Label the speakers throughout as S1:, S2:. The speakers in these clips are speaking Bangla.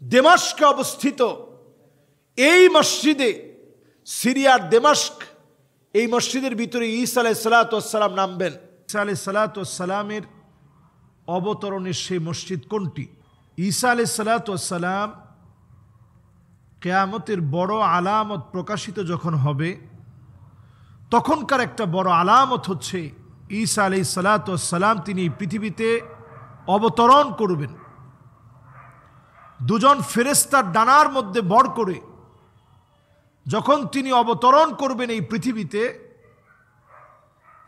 S1: দেমাস্কে অবস্থিত এই মসজিদে, সিরিয়ার দেমাস্ক, এই মসজিদের ভিতরে ঈসা আলাইহিস সালাতু ওয়াস সালাম নামবেন। ঈসা আলাইহিস সালাতু ওয়াস সালামের অবতরণের সেই মসজিদ কোনটি? ঈসা আলাইহিস সালাতু ওয়াস সালাম কিয়ামতের বড় আলামত প্রকাশিত যখন হবে, তখনকার একটা বড় আলামত হচ্ছে ঈসা আলাইহিস সালাতু ওয়াস সালাম তিনি পৃথিবীতে অবতরণ করবেন। দুজন ফেরেশতার ডানার মধ্যে ভর করে যখন তিনি অবতরণ করবেন এই পৃথিবীতে,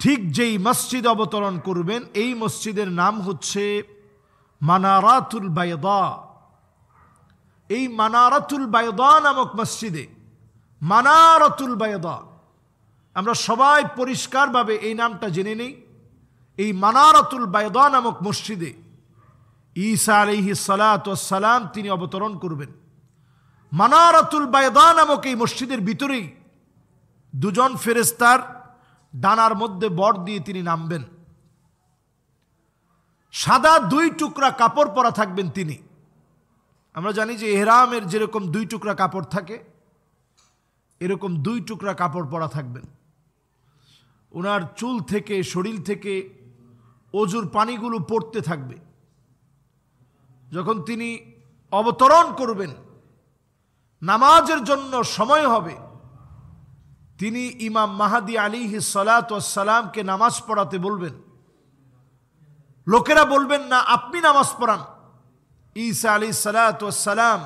S1: ঠিক যেই মসজিদ অবতরণ করবেন এই মসজিদের নাম হচ্ছে মানারাতুল বায়দা। এই মানারাতুল বায়দা নামক মসজিদে, মানারাতুল বায়দা, আমরা সবাই পরিষ্কারভাবে এই নামটা জেনে নেই। এই মানারাতুল বায়দা নামক মসজিদে ঈসা আলাইহিস সালাতু ওয়াস সালাম তিনি অবতরণ করবেন। মানারাতুল বায়দা নামক এই মসজিদের ভিতরেই দুজন ফেরেশতার ডানার মধ্যে বর দিয়ে তিনি নামবেন। সাদা 2 টুকরা কাপড় পরা থাকবেন তিনি। আমরা জানি যে ইহরামের যেরকম 2 টুকরা কাপড় থাকে, এরকম 2 টুকরা কাপড় পরা থাকবেন। ওনার চুল থেকে, শরীর থেকে অজুর পানিগুলো পড়তে থাকবে। যখন তিনি অবতরণ করবেন, নামাজের জন্য সময় হবে, তিনি ইমাম মাহদী আলাইহিস সালাতু ওয়াস সালামকে নামাজ পড়াতে বলবেন। লোকেরা বলবেন না আপনি নামাজ পড়ান, ঈসা আলাইহিস সালাতু ওয়াস সালাম।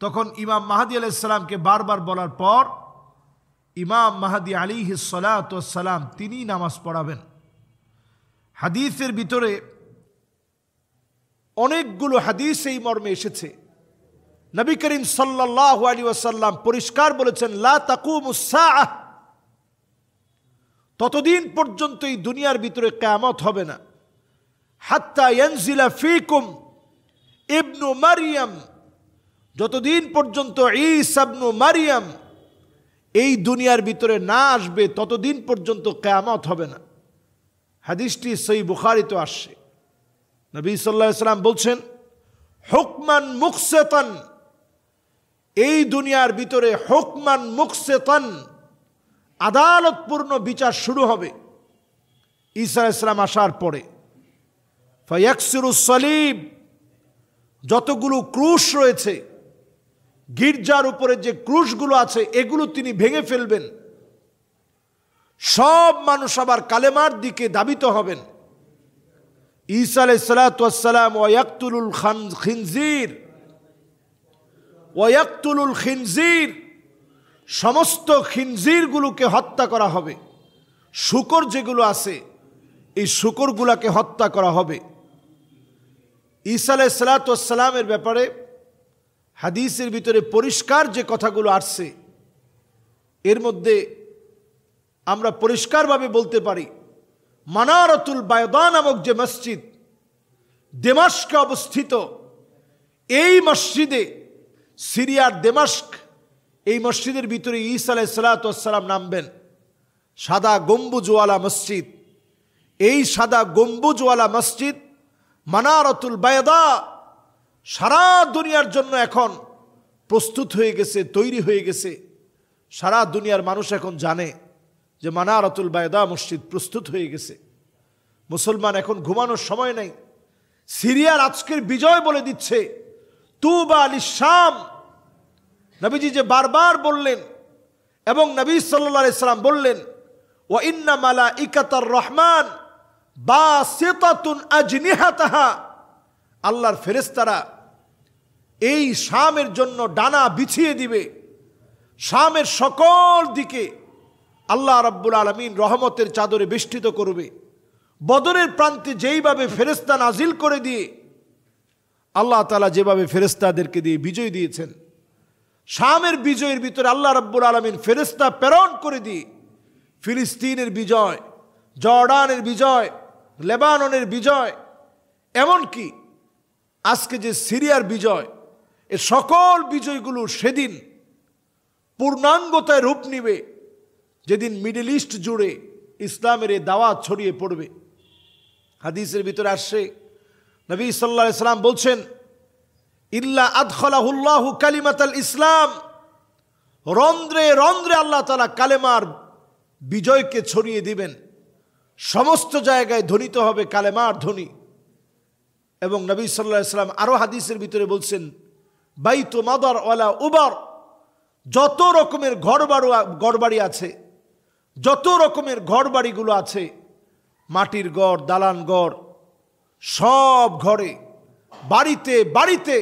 S1: তখন ইমাম মাহদী আলাইহিস সালামকে বারবার বলার পর ইমাম মাহদী আলাইহিস সালাতু ওয়াস সালাম তিনি নামাজ পড়াবেন। হাদিসের ভিতরে অনেকগুলো হাদিস এই মর্মে এসেছে। নবী করিম সাল্লাল্লাহু আলাইহি ওয়াসাল্লাম পরিষ্কার বলেছেন, লা তাকুমুস সাআহ, ততদিন পর্যন্ত এই দুনিয়ার ভিতরে কিয়ামত হবে না, হাত্তা ইয়ানজিলা ফীকুম ইবনু মারইয়াম, যতদিন পর্যন্ত ঈসা ইবনু মারইয়াম এই দুনিয়ার ভিতরে না আসবে ততদিন পর্যন্ত কিয়ামত হবে না। হাদিসটি সহিহ বুখারীতে আসছে। নবী সাল্লাল্লাহু আলাইহি ওয়াসাল্লাম বলছেন, হুকমান মুকসিতান, এই দুনিয়ার ভিতরে হুকমান মুকসিতান, আদালতপূর্ণ বিচার শুরু হবে ঈসা আলাইহিস সালাম আসার পরে। ফায়াকসিরুস সালিব, যতগুলো ক্রুশ রয়েছে, গির্জার উপরে যে ক্রুশগুলো আছে এগুলো তিনি ভেঙে ফেলবেন। সব মানুষ আবার কালেমার দিকে ধাবিত হবেন। ঈসা আলাইহিস সালাতু ওয়াস সালাম ওয়ায়াকতুলুল খিনজির, ওয়ায়াকতুলুল খিনজির, সমস্ত খিনজিরগুলোকে হত্যা করা হবে। শূকর যেগুলো আছে এই শূকরগুলোকে হত্যা করা হবে। ঈসা আলাইহিস সালাতু ওয়াস সালামের ব্যাপারে হাদিসের ভিতরে পরিষ্কার যে কথাগুলো আসছে, এর মধ্যে আমরা পরিষ্কারভাবে বলতে পারি, মানারাতুল বায়দা নামক যে মসজিদ দেমাস্কে অবস্থিত, এই মসজিদে, সিরিয়ার দেমাস্ক, এই মসজিদের ভিতরে ঈসা আলাইহিস সালাতু ওয়াস সালাম নামবেন। সাদা গম্বুজওয়ালা মসজিদ, এই সাদা গম্বুজওয়ালা মসজিদ মানারাতুল বায়দা সারা দুনিয়ার জন্য এখন প্রস্তুত হয়ে গেছে, তৈরি হয়ে গেছে। সারা দুনিয়ার মানুষ এখন জানে যে মানারাতুল বায়দা মসজিদ প্রস্তুত হয়ে গেছে। মুসলমান এখন ঘুমানোর সময় নেই। সিরিয়ার আজকের বিজয় বলে দিচ্ছে তুবা লিশ-শাম। নবীজি যে বারবার বললেন এবং নবী সাল্লাল্লাহু আলাইহি সাল্লাম বললেন, ওয়া ইন্না মালাইকাতার রহমান বাসিতাতুন আজনিহাতাহা, আল্লাহর ফেরেশতারা এই শামের জন্য ডানা বিছিয়ে দিবে। শামের সকল দিকে আল্লাহ রাব্বুল আলামিন রহমতের চাদরে বেষ্টিত করবে। বদরের প্রান্তে যেইভাবে ফেরেশতা নাজিল করে দিয়ে আল্লাহ তাআলা যেভাবে ফেরেশতাদেরকে দিয়ে বিজয় দিয়েছেন, শামের বিজয়ের ভিতরে আল্লাহ রাব্বুল আলামিন ফেরেশতা প্রেরণ করে দিয়ে ফিলিস্তিনের বিজয়, জর্ডানের বিজয়, লেবাননের বিজয়, এমনকি আজকে যে সিরিয়ার বিজয়, এ সকল বিজয়গুলো সেদিন পূর্ণাঙ্গতায় রূপ নিবে যেদিন মিডল ইস্ট জুড়ে ইসলামের এই দাওয়াত ছড়িয়ে পড়বে। হাদিসের ভিতরে আসছে, নবী সাল্লাল্লাহু আলাইহি সাল্লাম বলছেন, ইল্লা আদখালাহুল্লাহু কালিমাতাল ইসলাম, রন্ধ্রে রন্ধ্রে আল্লাহ তাআলা কালেমার বিজয়কে ছড়িয়ে দিবেন। সমস্ত জায়গায় ধ্বনিত হবে কালেমার ধ্বনি। এবং নবী সাল্লাল্লাহু আলাইহি ওয়াসাল্লাম আরো হাদিসের ভিতরে বলছেন, বাইতু মাদার ওয়ালা উবার, যত রকমের ঘরবাড়ি আছে, যত রকমের ঘরবাড়িগুলো আছে, মাটির ঘর, দালান ঘর, সব ঘরে, বাড়িতে বাড়িতে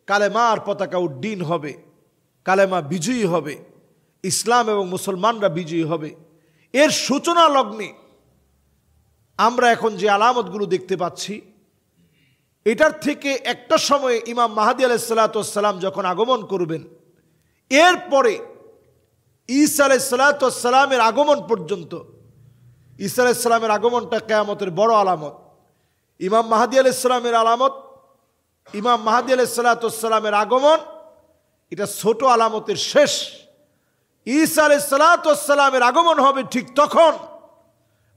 S1: কালেমার পতাকা উড্ডীন হবে, কালেমা বিজয়ী হবে, ইসলাম এবং মুসলমানরা বিজয়ী হবে। এর সূচনা লগ্নে আমরা এখন যে আলামতগুলো দেখতে পাচ্ছি, এটার থেকে একটা সময়ে ইমাম মাহদী আলাইহিস সালাতু ওয়াস সালাম যখন আগমন করবেন, এরপরে ঈসা আলাইহিস সালাতু ওয়াস সালামের আগমন পর্যন্ত, ঈসা আলাইহিস সালামের আগমনটা কিয়ামতের বড় আলামত। ইমাম মাহদী আলাইহিস সালামের আলামত, ইমাম মাহদী আলাইহিস সালাতু ওয়াস সালামের আগমন, এটা ছোট আলামতের শেষ। ঈসা আলাইহিস সালাতু ওয়াস সালামের আগমন হবে ঠিক তখন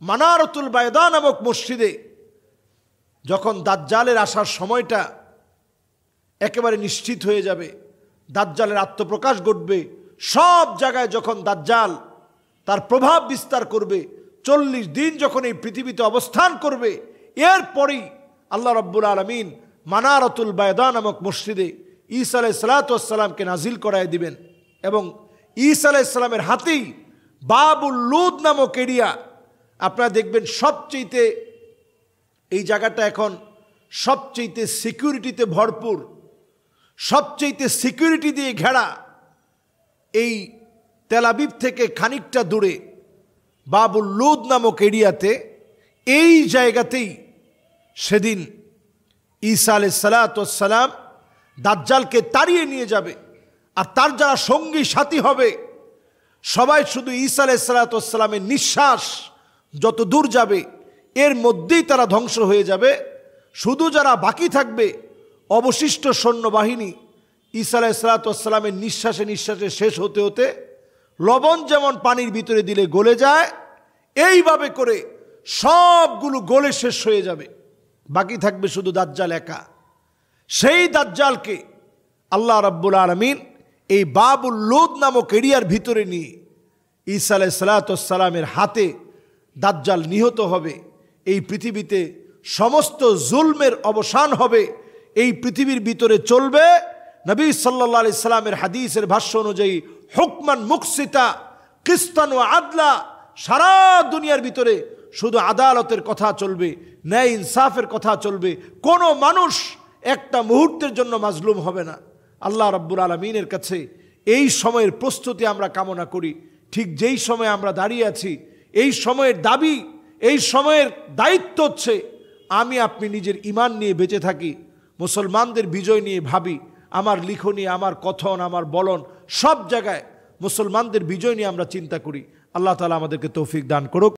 S1: মানারতুল বায়দা নামক মসজিদে, যখন দাজ্জালের আসার সময়টা একেবারে নিশ্চিত হয়ে যাবে, দাজ্জালের আত্মপ্রকাশ ঘটবে। সব জায়গায় যখন দাজ্জাল তার প্রভাব বিস্তার করবে, 40 দিন যখন এই পৃথিবীতে অবস্থান করবে, এরপরই আল্লাহ রাব্বুল আলামিন মানারতুল বায়দা নামক মসজিদে ঈসা আলাইহিস সালাতু ওয়াস সালামকে নাজিল করায় দিবেন। এবং ঈসা আলাইহিস সালামের হাতেই বাবুল লুদ নামক এরিয়া, আপনারা দেখবেন সবচেয়ে, এই জায়গাটা এখন সবচেয়ে সিকিউরিটিতে ভরপুর, সবচেয়ে সিকিউরিটি দিয়ে ঘেরা। এই তেল আবিব থেকে খানিকটা দূরে বাবুল লুদ নামক এরিয়াতে, এই জায়গাতেই সেদিন ঈসা আলাইহিস সালাতু ওয়াস সালাম দাজ্জালকে তাড়িয়ে নিয়ে যাবে। আর তার যারা সঙ্গী সাথী হবে, সবাই শুধু ঈসা আলাইহিস সালাতু ওয়াস সালামের নিঃশ্বাস যত দূর যাবে এর মধ্যেই তারা ধ্বংস হয়ে যাবে। শুধু যারা বাকি থাকবে, অবশিষ্ট সৈন্যবাহিনী, ঈসা আলাইহিস সালাতু ওয়াস সালামের নিঃশ্বাসে নিঃশ্বাসে শেষ হতে হতে লবণ যেমন পানির ভিতরে দিলে গলে যায়, এইভাবে করে সবগুলো গলে শেষ হয়ে যাবে। বাকি থাকবে শুধু দাজ্জাল একা। সেই দাজ্জালকে আল্লাহ রাব্বুল আলামিন এই বাবুল লুদ নামক এরিয়ার ভিতরে নিয়ে ঈসা আলাইহিস সালাতু ওয়াস সালামের হাতে দাজ্জাল নিহত হবে। এই পৃথিবীতে সমস্ত জুলমের অবসান হবে। এই পৃথিবীর ভিতরে চলবে নবী সাল্লাল্লাহু আলাইহি সাল্লামের হাদিসের ভাষ্য অনুযায়ী হুকমান মুকসিতা কিস্তান ওয়া আদলা। সারা দুনিয়ার ভিতরে শুধু আদালতের কথা চলবে, ন্যায় ইনসাফের কথা চলবে। কোনো মানুষ একটা মুহূর্তের জন্য মাজলুম হবে না। আল্লাহ রাব্বুল আলামিনের কাছে এই সময়ের প্রস্তুতি আমরা কামনা করি। ঠিক যেই সময়ে আমরা দাঁড়িয়ে আছি, এই সময়ের দাবি, এই সময়ের দায়িত্ব হচ্ছে আমি আপনি নিজের ঈমান নিয়ে বেঁচে থাকি, মুসলমানদের বিজয় নিয়ে ভাবি। আমার লিখনী, আমার কথন, আমার বলন, সব জায়গায় মুসলমানদের বিজয় নিয়ে আমরা চিন্তা করি। আল্লাহ তাআলা আমাদেরকে তৌফিক দান করুক।